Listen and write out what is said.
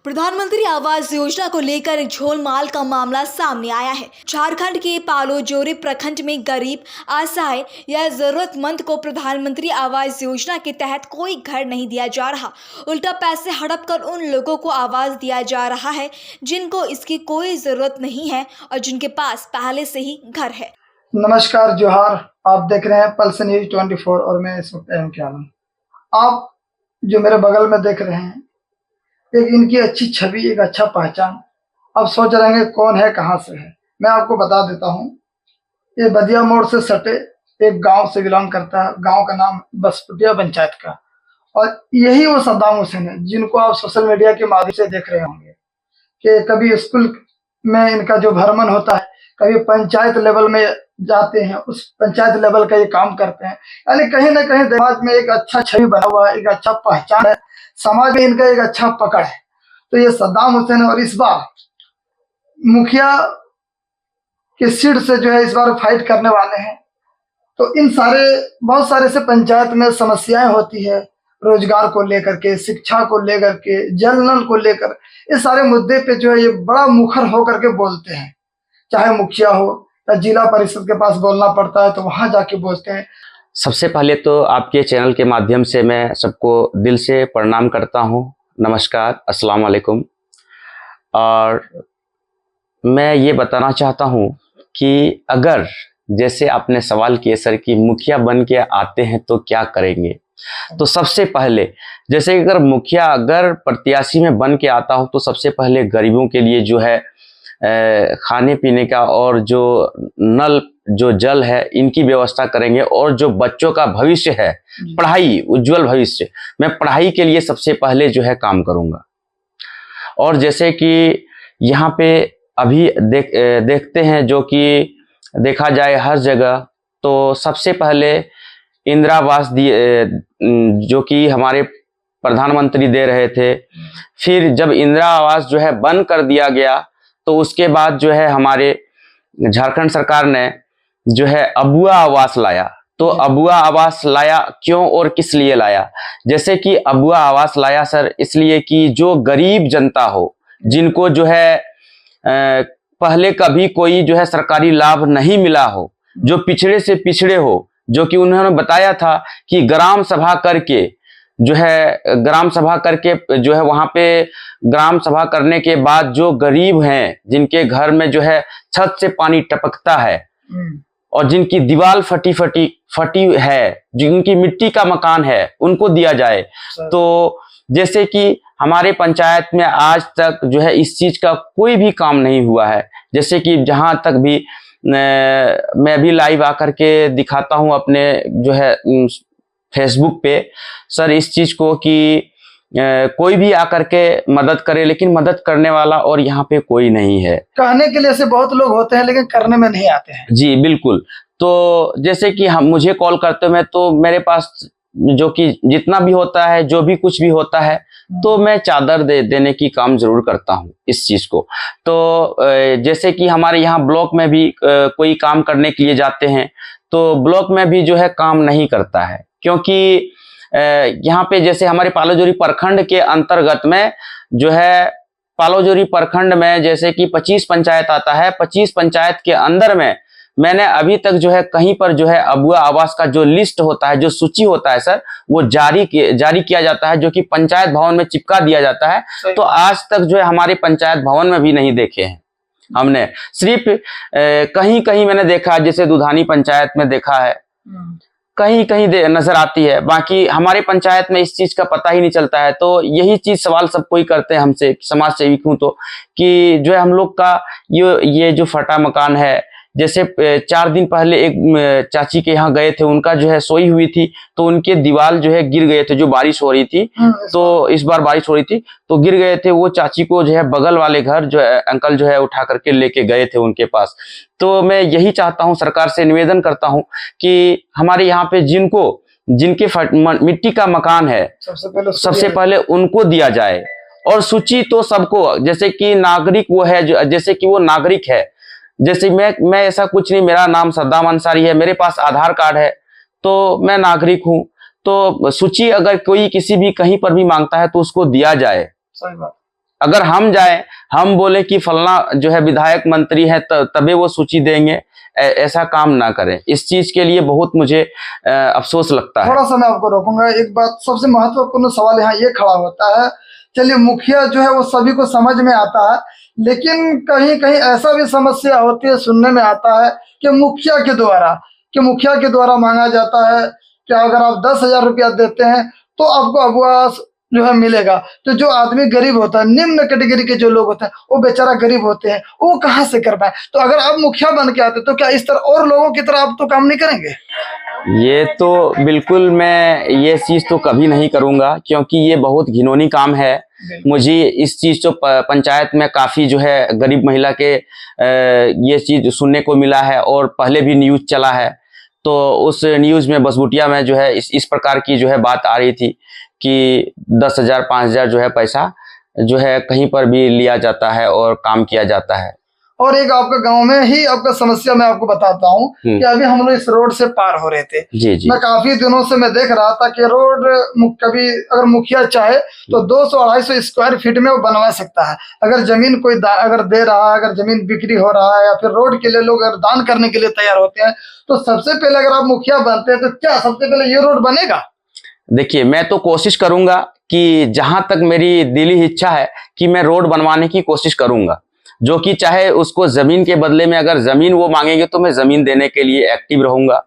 प्रधानमंत्री आवास योजना को लेकर झोलमाल का मामला सामने आया है। झारखंड के पालोजोरी प्रखंड में गरीब, असहाय या जरूरतमंद को प्रधानमंत्री आवास योजना के तहत कोई घर नहीं दिया जा रहा, उल्टा पैसे हड़प कर उन लोगों को आवास दिया जा रहा है जिनको इसकी कोई जरूरत नहीं है और जिनके पास पहले से ही घर है। नमस्कार, जोहार। आप देख रहे हैं पल्स न्यूज 24 और मैं इस वक्त एम के आलम। आप जो मेरे बगल में देख रहे हैं, एक इनकी अच्छी छवि, एक अच्छा पहचान। अब सोच रहे हैं कौन है, कहाँ से है। मैं आपको बता देता हूँ, ये बदिया मोड़ से सटे एक गांव से बिलोंग करता है। गांव का नाम बसपुटिया पंचायत का, और यही वो सद्दाम हुसैन है जिनको आप सोशल मीडिया के माध्यम से देख रहे होंगे कि कभी स्कूल में इनका जो भ्रमण होता है, कभी पंचायत लेवल में जाते हैं, उस पंचायत लेवल का ये काम करते हैं। यानी कहीं ना कहीं समाज में एक अच्छा छवि बना हुआ है, एक अच्छा पहचान है, समाज में इनका एक अच्छा पकड़ है। तो ये सद्दाम हुसैन है, और इस बार मुखिया की सीट से जो है इस बार फाइट करने वाले हैं। तो इन बहुत सारे से पंचायत में समस्याएं होती है, रोजगार को लेकर के, शिक्षा को लेकर के, जल नल को लेकर, इस सारे मुद्दे पे जो है ये बड़ा मुखर होकर के बोलते हैं। चाहे मुखिया हो या जिला परिषद के पास बोलना पड़ता है तो वहां जाके बोलते हैं। सबसे पहले तो आपके चैनल के माध्यम से मैं सबको दिल से प्रणाम करता हूं। नमस्कार, अस्सलाम वालेकुम। और मैं ये बताना चाहता हूं कि अगर जैसे आपने सवाल किए सर कि मुखिया बन के आते हैं तो क्या करेंगे, तो सबसे पहले जैसे अगर मुखिया अगर प्रत्याशी में बन के आता हूं तो सबसे पहले गरीबों के लिए जो है खाने पीने का और जो नल जो जल है इनकी व्यवस्था करेंगे, और जो बच्चों का भविष्य है, पढ़ाई, उज्जवल भविष्य, मैं पढ़ाई के लिए सबसे पहले जो है काम करूंगा। और जैसे कि यहाँ पे अभी देखते हैं, जो कि देखा जाए हर जगह, तो सबसे पहले इंदिरा आवास दिए जो कि हमारे प्रधानमंत्री दे रहे थे। फिर जब इंदिरा आवास जो है बंद कर दिया गया तो उसके बाद जो है हमारे झारखंड सरकार ने जो है अबुआ आवास लाया। तो अबुआ आवास लाया क्यों और किस लिए लाया? जैसे कि अबुआ आवास लाया सर इसलिए कि जो गरीब जनता हो, जिनको जो है पहले कभी कोई जो है सरकारी लाभ नहीं मिला हो, जो पिछड़े से पिछड़े हो, जो कि उन्होंने बताया था कि ग्राम सभा करके जो है जो है वहां पे ग्राम सभा करने के बाद जो गरीब हैं, जिनके घर में जो है छत से पानी टपकता है और जिनकी दीवार फटी है, जिनकी मिट्टी का मकान है, उनको दिया जाए। तो जैसे कि हमारे पंचायत में आज तक जो है इस चीज का कोई भी काम नहीं हुआ है। जैसे कि जहां तक भी मैं भी लाइव आकर के दिखाता हूं अपने जो है फेसबुक पे सर इस चीज को कि कोई भी आकर के मदद करे, लेकिन मदद करने वाला और यहाँ पे कोई नहीं है। कहने के लिए से बहुत लोग होते हैं लेकिन करने में नहीं आते हैं। जी बिल्कुल। तो जैसे कि हम मुझे कॉल करते हैं तो मेरे पास जो कि जितना भी होता है, जो भी कुछ भी होता है, तो मैं चादर देने की काम जरूर करता हूँ इस चीज को। तो जैसे कि हमारे यहाँ ब्लॉक में भी कोई काम करने के लिए जाते हैं तो ब्लॉक में भी जो है काम नहीं करता है, क्योंकि यहाँ पे जैसे हमारे पालोजोरी प्रखंड के अंतर्गत में जो है पालोजोरी प्रखंड में जैसे कि 25 पंचायत आता है। 25 पंचायत के अंदर में मैंने अभी तक जो है कहीं पर जो है अबुआ आवास का जो लिस्ट होता है, जो सूची होता है सर, वो जारी किया जाता है, जो कि पंचायत भवन में चिपका दिया जाता है। तो आज तक जो है हमारे पंचायत भवन में भी नहीं देखे हैं हमने। सिर्फ कहीं कहीं मैंने देखा, जैसे दुधानी पंचायत में देखा है, कहीं कहीं नजर आती है, बाकी हमारे पंचायत में इस चीज का पता ही नहीं चलता है। तो यही चीज सवाल सब कोई करते हैं हमसे, समाज सेवी हूं तो, कि जो है हम लोग का ये जो फटा मकान है, जैसे 4 दिन पहले एक चाची के यहाँ गए थे, उनका जो है सोई हुई थी तो उनके दीवार जो है गिर गए थे, जो बारिश हो रही थी। तो इस बार बारिश हो रही थी तो गिर गए थे। वो चाची को जो है बगल वाले घर जो है अंकल जो है उठा करके लेके गए थे उनके पास। तो मैं यही चाहता हूँ, सरकार से निवेदन करता हूँ कि हमारे यहाँ पे जिनके मिट्टी का मकान है सबसे पहले उनको दिया जाए। और सूची तो सबको, जैसे कि नागरिक वो है, जैसे कि वो नागरिक है, जैसे मैं ऐसा कुछ नहीं, मेरा नाम सद्दाम अंसारी है, मेरे पास आधार कार्ड है, तो मैं नागरिक हूं। तो सूची अगर कोई किसी भी कहीं पर भी मांगता है तो उसको दिया जाए। सही बात। अगर हम जाए, हम बोले कि फलना जो है विधायक मंत्री है तभी वो सूची देंगे, ऐसा काम ना करें। इस चीज के लिए बहुत मुझे अफसोस लगता है। थोड़ा सा मैं आपको रोकूंगा। एक बात, सबसे महत्वपूर्ण सवाल यहाँ ये खड़ा होता है, चलिए मुखिया जो है वो सभी को समझ में आता है, लेकिन कहीं कहीं ऐसा भी समस्या होती है, सुनने में आता है कि मुखिया के द्वारा मांगा जाता है कि अगर आप 10,000 रुपया देते हैं तो आपको आवास जो है मिलेगा। तो जो आदमी गरीब होता है, निम्न कैटेगरी के जो लोग होते हैं, वो बेचारा गरीब होते हैं, वो कहाँ से कर पाए? तो अगर आप मुखिया बन के आते तो क्या इस तरह और लोगों की तरह आप तो काम नहीं करेंगे? ये तो बिल्कुल मैं ये चीज तो कभी नहीं करूंगा, क्योंकि ये बहुत घिनौनी काम है। मुझे इस चीज तो पंचायत में काफी जो है गरीब महिला के ये चीज सुनने को मिला है, और पहले भी न्यूज चला है। तो उस न्यूज में बसबुटिया में जो है इस प्रकार की जो है बात आ रही थी कि 10,000 5,000 जो है पैसा जो है कहीं पर भी लिया जाता है और काम किया जाता है। और एक आपका गांव में ही आपका समस्या मैं आपको बताता हूँ कि अभी हम लोग इस रोड से पार हो रहे थे। जी। मैं काफी दिनों से मैं देख रहा था कि रोड कभी अगर मुखिया चाहे तो 200-250 स्क्वायर फीट में वो बनवा सकता है। अगर जमीन कोई अगर दे रहा है, अगर जमीन बिक्री हो रहा है, या फिर रोड के लिए लोग अगर दान करने के लिए तैयार होते हैं, तो सबसे पहले अगर आप मुखिया बनते हैं तो क्या सबसे पहले ये रोड बनेगा? देखिए, मैं तो कोशिश करूंगा कि जहां तक मेरी दिली इच्छा है कि मैं रोड बनवाने की कोशिश करूंगा, जो कि चाहे उसको जमीन के बदले में अगर जमीन वो मांगेंगे तो मैं जमीन देने के लिए एक्टिव रहूंगा।